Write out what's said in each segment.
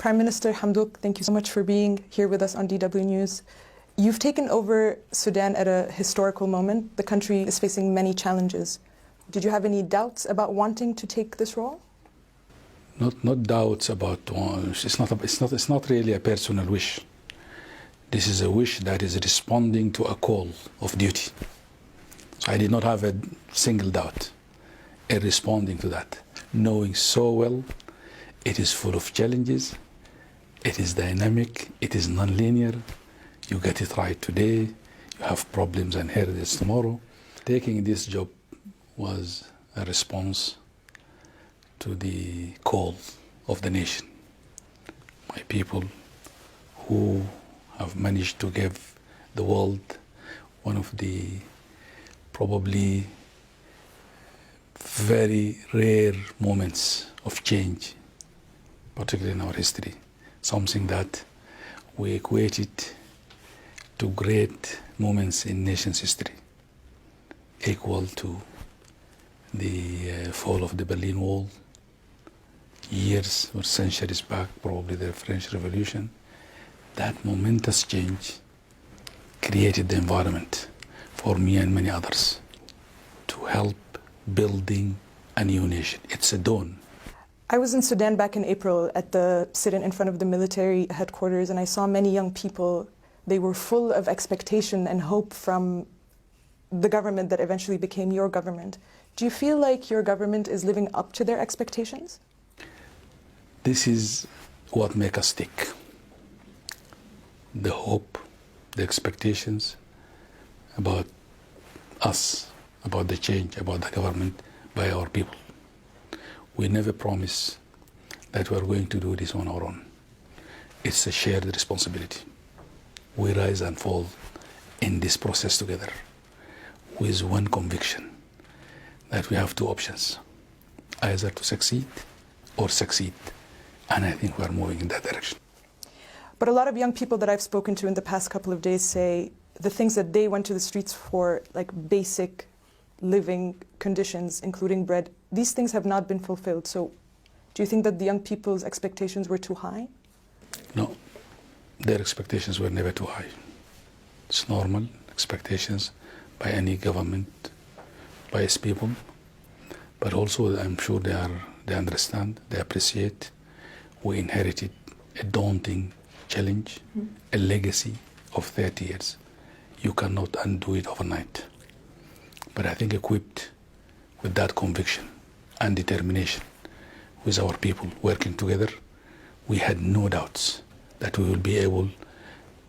Prime Minister Hamdouk, thank you so much for being here with us on DW News. You've taken over Sudan at a historical moment. The country is facing many challenges. Did you have any doubts about wanting to take this role? Not doubts about. It's not really a personal wish. This is a wish that is responding to a call of duty. So I did not have a single doubt in responding to that, knowing so well it is full of challenges, it is dynamic, it is non-linear. You get it right today, you have problems and hurdles tomorrow. Taking this job was a response to the call of the nation. My people who have managed to give the world one of the probably very rare moments of change, particularly in our history, something that we equated to great moments in nation's history, equal to the fall of the Berlin Wall, years or centuries back, probably the French Revolution. That momentous change created the environment for me and many others to help building a new nation. It's a dawn. I was in Sudan back in April at the sit-in in front of the military headquarters, and I saw many young people. They were full of expectation and hope from the government that eventually became your government. Do you feel like your government is living up to their expectations? This is what makes us tick. The hope, the expectations about us, about the change, about the government by our people. We never promise that we are going to do this on our own. It's a shared responsibility. We rise and fall in this process together with one conviction that we have two options, either to succeed or succeed. And I think we are moving in that direction. But a lot of young people that I've spoken to in the past couple of days say the things that they went to the streets for, like basic living conditions, including bread, these things have not been fulfilled. So do you think that the young people's expectations were too high? No, their expectations were never too high. It's normal expectations by any government, by its people. But also I'm sure they understand, they appreciate. We inherited a daunting challenge, a legacy of 30 years. You cannot undo it overnight. But I think equipped with that conviction and determination, with our people working together, we had no doubts that we will be able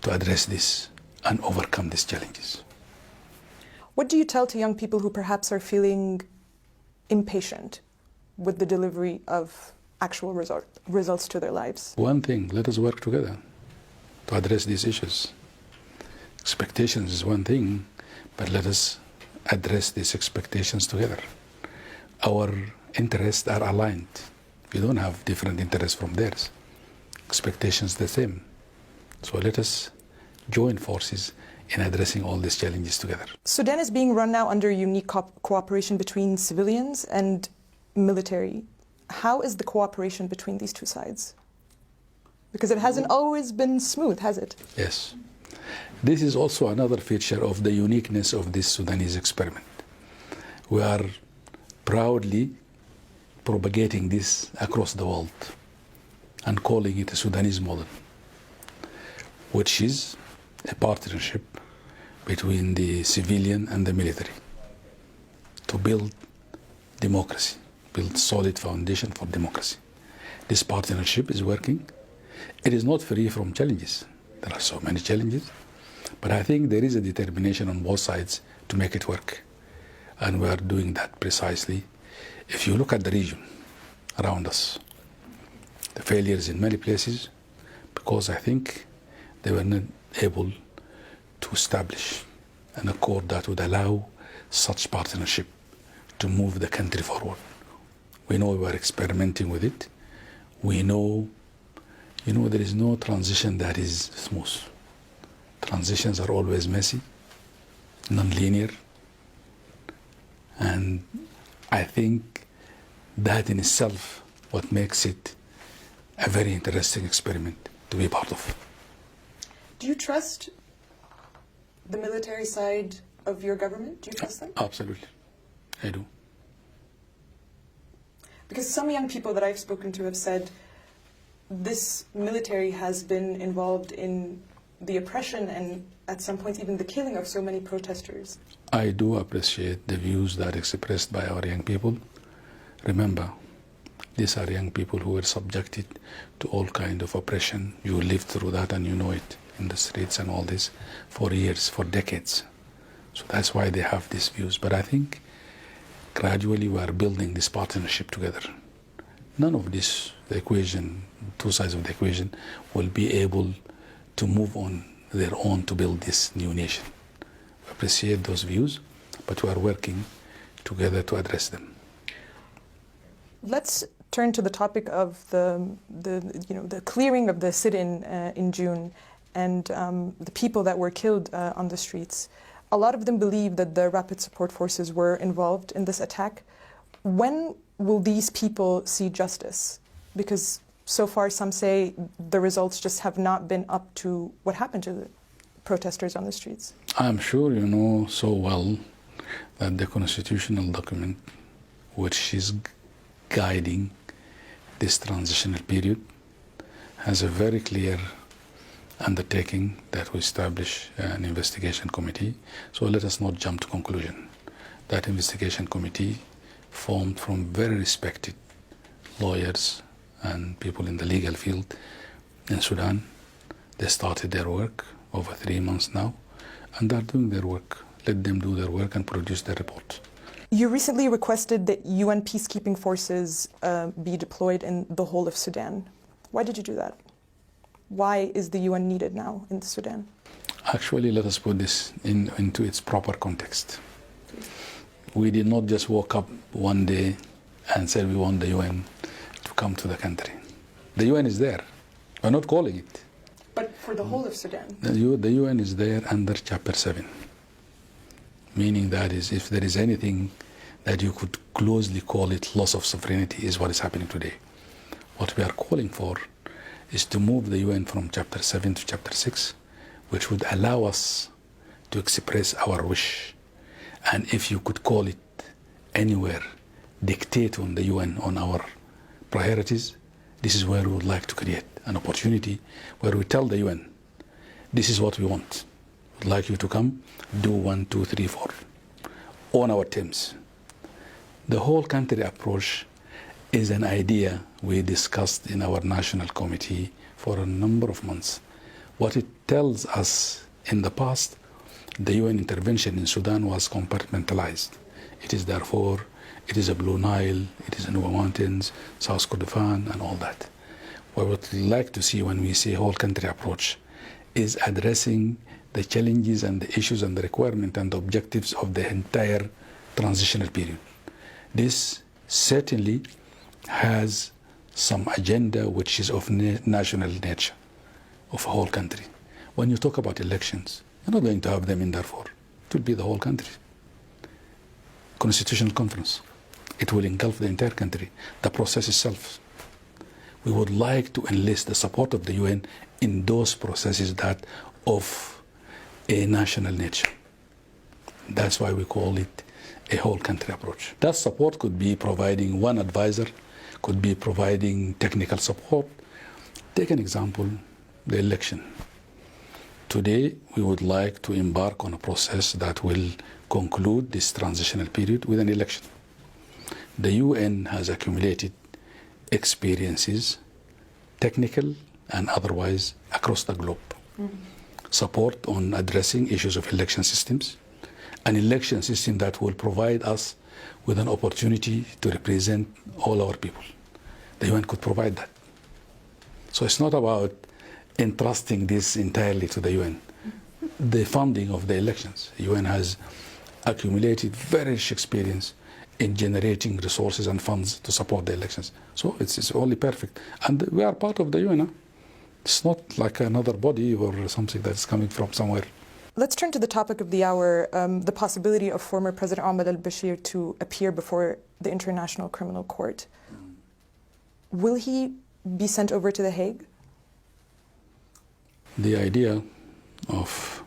to address this and overcome these challenges. What do you tell to young people who perhaps are feeling impatient with the delivery of actual results to their lives? One thing, let us work together to address these issues. Expectations is one thing, but let us address these expectations together. Our interests are aligned. We don't have different interests from theirs. Expectations the same. So let us join forces in addressing all these challenges together. Sudan is being run now under unique cooperation between civilians and military. How is the cooperation between these two sides? Because it hasn't always been smooth, has it? Yes. This is also another feature of the uniqueness of this Sudanese experiment. We are proudly propagating this across the world and calling it a Sudanese model, which is a partnership between the civilian and the military to build democracy, build solid foundation for democracy. This partnership is working. It is not free from challenges. There are so many challenges, but I think there is a determination on both sides to make it work. And we are doing that precisely. If you look at the region around us, the failures in many places, because I think they were not able to establish an accord that would allow such partnership to move the country forward. We know we are experimenting with it. We know, there is no transition that is smooth. Transitions are always messy, non-linear, and I think that in itself what makes it a very interesting experiment to be part of. Do you trust the military side of your government? Do you trust them? Absolutely, I do. Because some young people that I've spoken to have said this military has been involved in the oppression and at some point even the killing of so many protesters. I do appreciate the views that are expressed by our young people. Remember, these are young people who were subjected to all kind of oppression. You lived through that and you know it in the streets and all this for years, for decades. So that's why they have these views. But I think gradually we are building this partnership together. None of this, the equation, two sides of the equation, will be able to move on their own to build this new nation. We appreciate those views, but we are working together to address them. Let's turn to the topic of the clearing of the sit-in in June and the people that were killed on the streets. A lot of them believe that the Rapid Support Forces were involved in this attack. When will these people see justice? Because so far some say the results just have not been up to what happened to the protesters on the streets. I'm sure you know so well that the constitutional document which is guiding this transitional period has a very clear undertaking that we establish an investigation committee. So let us not jump to conclusion. That investigation committee formed from very respected lawyers and people in the legal field in Sudan. They started their work over 3 months now, and they're doing their work. Let them do their work and produce their report. You recently requested that UN peacekeeping forces be deployed in the whole of Sudan. Why did you do that? Why is the UN needed now in Sudan? Actually, let us put this into its proper context. We did not just woke up one day and said we want the UN to come to the country. The UN is there. We're not calling it. But for the whole of Sudan? The UN is there under Chapter 7. Meaning that is, if there is anything that you could closely call it loss of sovereignty, is what is happening today. What we are calling for is to move the UN from Chapter 7 to Chapter 6, which would allow us to express our wish. And if you could call it anywhere, dictate on the UN on our priorities, this is where we would like to create an opportunity where we tell the UN, this is what we want. We'd like you to come, do 1, 2, 3, 4, on our terms. The whole country approach is an idea we discussed in our national committee for a number of months. What it tells us in the past, the UN intervention in Sudan was compartmentalized. It is Darfur, it is a Blue Nile, it is the Nuba Mountains, South Kordofan, and all that. What we'd like to see when we say whole country approach is addressing the challenges and the issues and the requirement and the objectives of the entire transitional period. This certainly has some agenda which is of national nature, of a whole country. When you talk about elections, you're not going to have them in Darfur. It will be the whole country. Constitutional conference. It will engulf the entire country. The process itself. We would like to enlist the support of the UN in those processes that of a national nature. That's why we call it a whole country approach. That support could be providing one advisor, could be providing technical support. Take an example, the election. Today, we would like to embark on a process that will conclude this transitional period with an election. The UN has accumulated experiences, technical and otherwise, across the globe. Support on addressing issues of election systems, an election system that will provide us with an opportunity to represent all our people. The UN could provide that. So it's not about entrusting this entirely to the UN. The funding of the elections, the UN has accumulated very rich experience in generating resources and funds to support the elections. So it's only perfect. And we are part of the UN. Huh? It's not like another body or something that's coming from somewhere. Let's turn to the topic of the hour, the possibility of former President Omar al-Bashir to appear before the International Criminal Court. Will he be sent over to The Hague? The idea of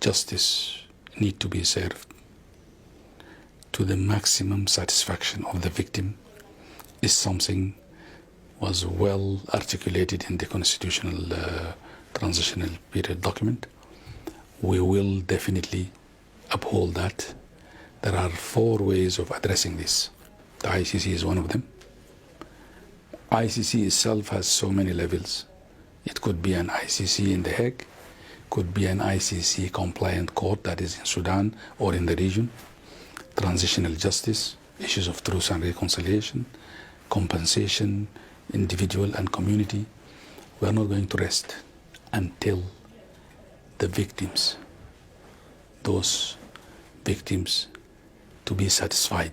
justice need to be served to the maximum satisfaction of the victim is something was well articulated in the constitutional transitional period document. We will definitely uphold that. There are 4 ways of addressing this. The ICC is one of them. ICC itself has so many levels. It could be an ICC in The Hague, could be an ICC compliant court that is in Sudan or in the region, transitional justice, issues of truth and reconciliation, compensation, individual and community. We are not going to rest until the victims, those victims, to be satisfied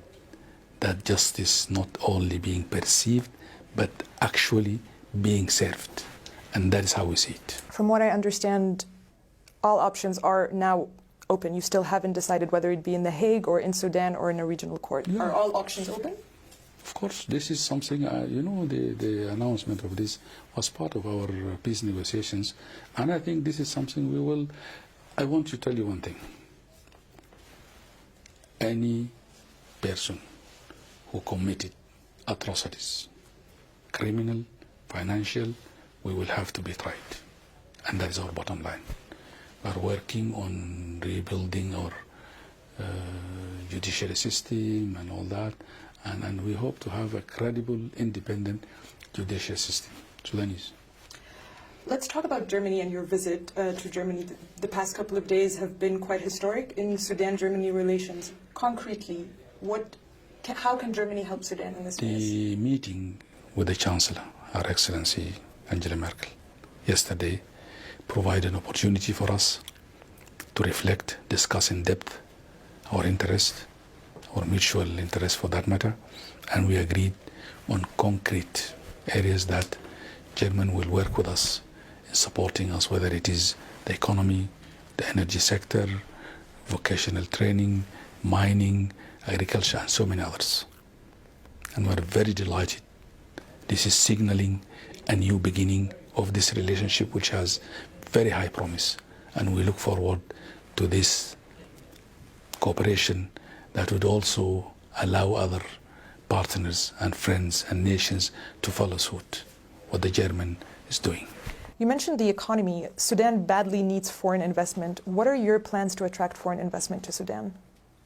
that justice not only being perceived, but actually being served. And that is how we see it. From what I understand, all options are now open. You still haven't decided whether it be in The Hague or in Sudan or in a regional court. Yeah. Are all options open? Of course, this is something, the announcement of this was part of our peace negotiations. And I think this is something I want to tell you one thing. Any person who committed atrocities, criminal, financial, we will have to be tried. And that is our bottom line. We are working on rebuilding our judiciary system and all that. And we hope to have a credible, independent judicial system, Sudanese. Let's talk about Germany and your visit to Germany. The past couple of days have been quite historic in Sudan-Germany relations. Concretely, how can Germany help Sudan in this case? The meeting with the Chancellor, Her Excellency Angela Merkel, yesterday provided an opportunity for us to reflect, discuss in depth our interest, our mutual interest for that matter, and we agreed on concrete areas that Germany will work with us in supporting us, whether it is the economy, the energy sector, vocational training, mining, agriculture, and so many others. And we're very delighted. This is signaling a new beginning of this relationship, which has very high promise, and we look forward to this cooperation that would also allow other partners and friends and nations to follow suit what the German is doing. You mentioned the economy. Sudan badly needs foreign investment. What are your plans to attract foreign investment to Sudan?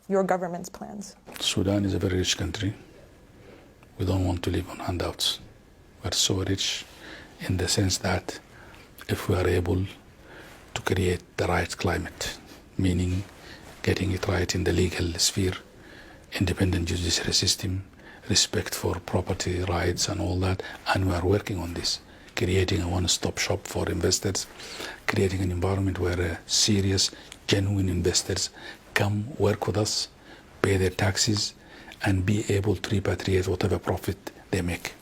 Your government's plans? Sudan is a very rich country. We don't want to live on handouts. We're so rich in the sense that if we are able to create the right climate, meaning getting it right in the legal sphere, independent judiciary system, respect for property rights and all that, and we are working on this, creating a one-stop shop for investors, creating an environment where serious, genuine investors come work with us, pay their taxes, and be able to repatriate whatever profit they make.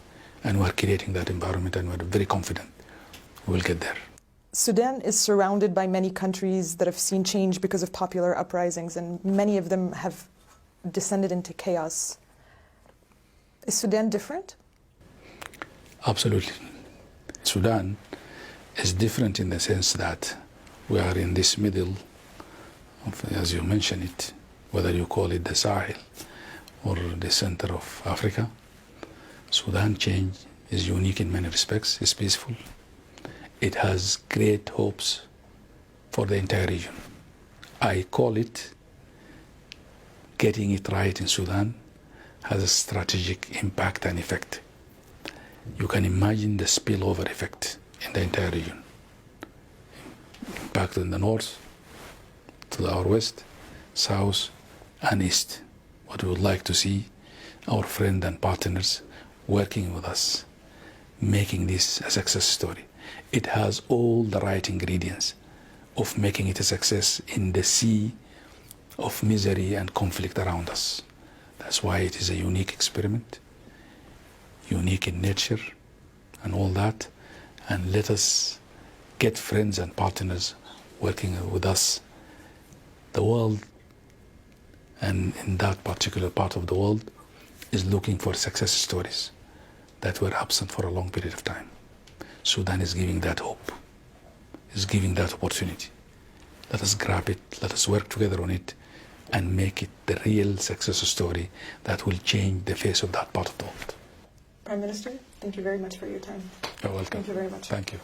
And we're creating that environment, and we're very confident we'll get there. Sudan is surrounded by many countries that have seen change because of popular uprisings, and many of them have descended into chaos. Is Sudan different? Absolutely. Sudan is different in the sense that we are in this middle of, as you mentioned it, whether you call it the Sahel or the center of Africa. Sudan change is unique in many respects. It's peaceful. It has great hopes for the entire region. I call it getting it right in Sudan has a strategic impact and effect. You can imagine the spillover effect in the entire region. Impact in the north, to our west, south, and east. What we would like to see our friends and partners working with us, making this a success story. It has all the right ingredients of making it a success in the sea of misery and conflict around us. That's why it is a unique experiment, unique in nature and all that. And let us get friends and partners working with us. The world, and in that particular part of the world, is looking for success stories. that were absent for a long period of time. Sudan is giving that hope, is giving that opportunity. Let us grab it, let us work together on it, and make it the real success story that will change the face of that part of the world. Prime Minister, thank you very much for your time. You're welcome. Thank you very much. Thank you.